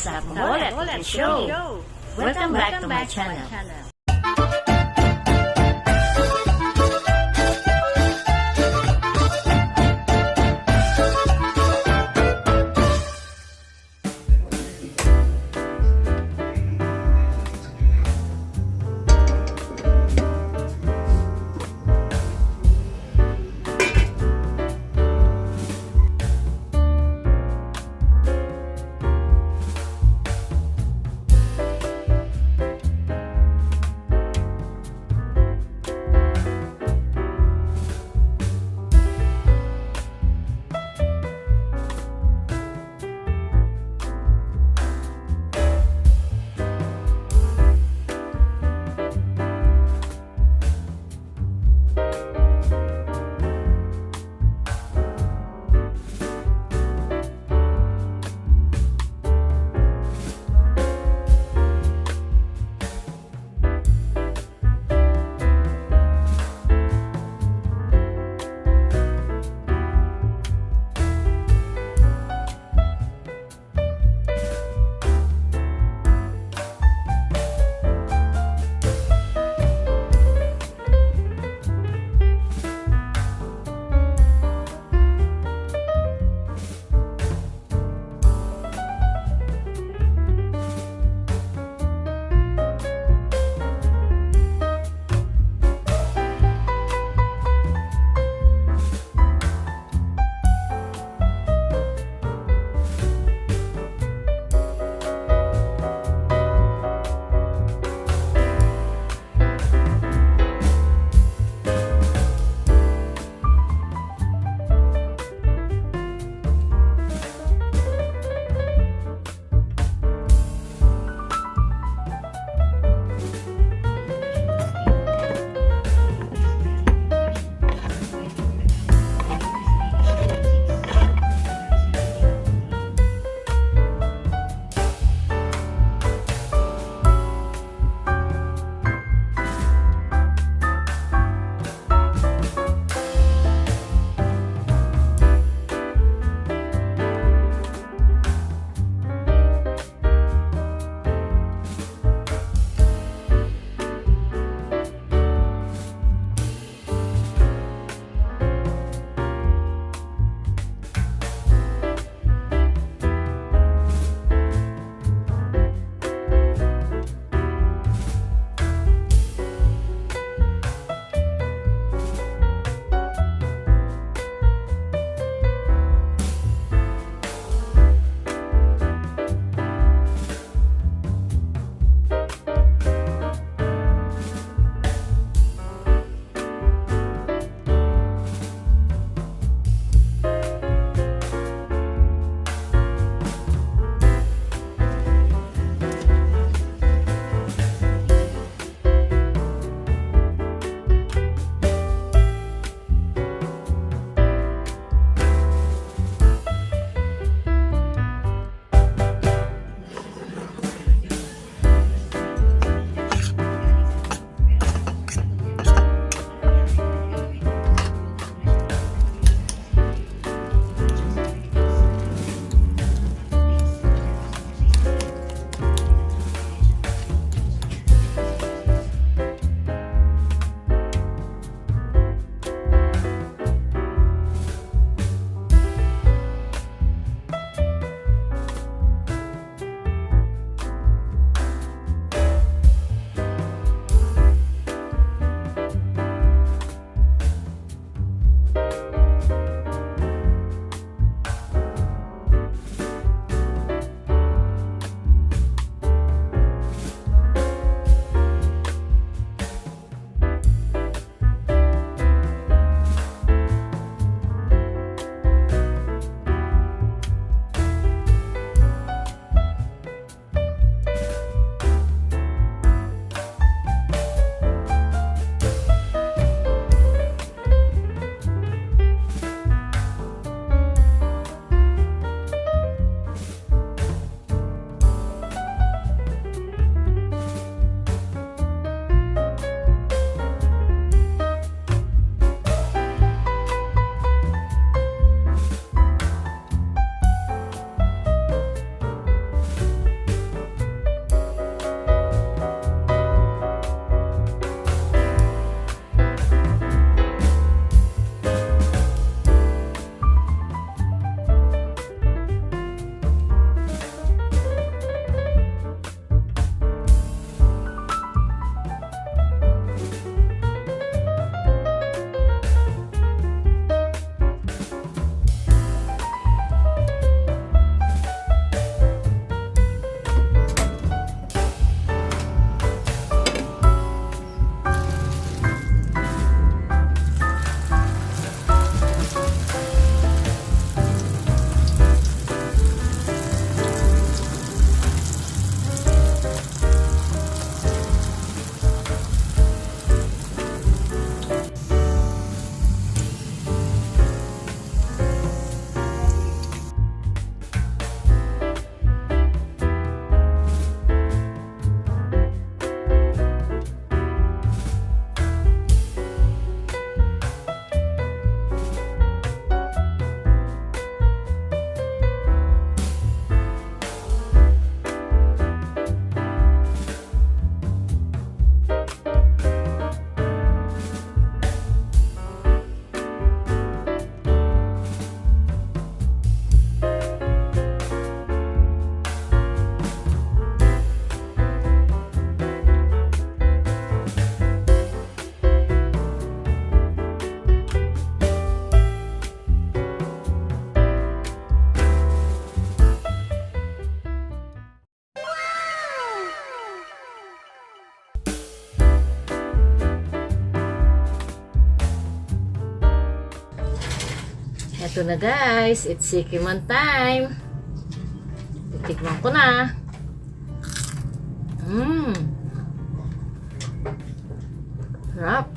up, Molet Show? Welcome back to my channel. Ito na guys, it's sikiman time. Titikman ko na. Sarap.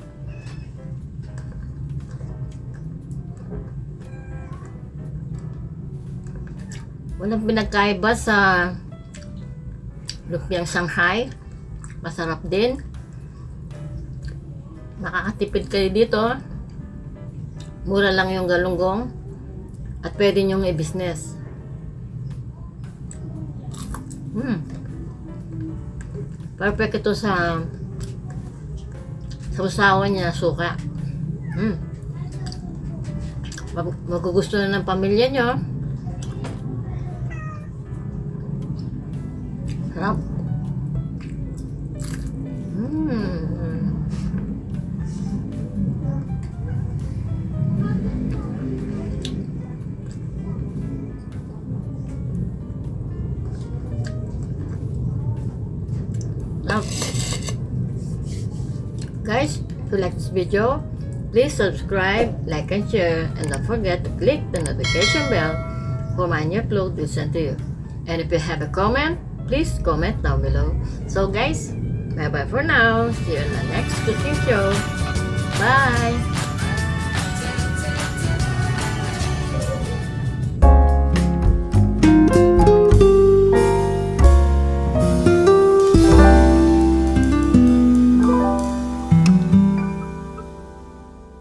Walang pinagkaiba sa lumpiang Shanghai. Masarap din. Makakatipid kayo dito. Mura lang yung galunggong. At pwede nyong i-business. Perfect ito sa usawan niya, suka. Magugusto na ng pamilya nyo. Sarap. Guys, if you like this video, please subscribe, like and share, and don't forget to click the notification bell for my new upload will send to you. And if you have a comment, please comment down below. So guys, bye bye for now. See you in the next cooking show. Bye!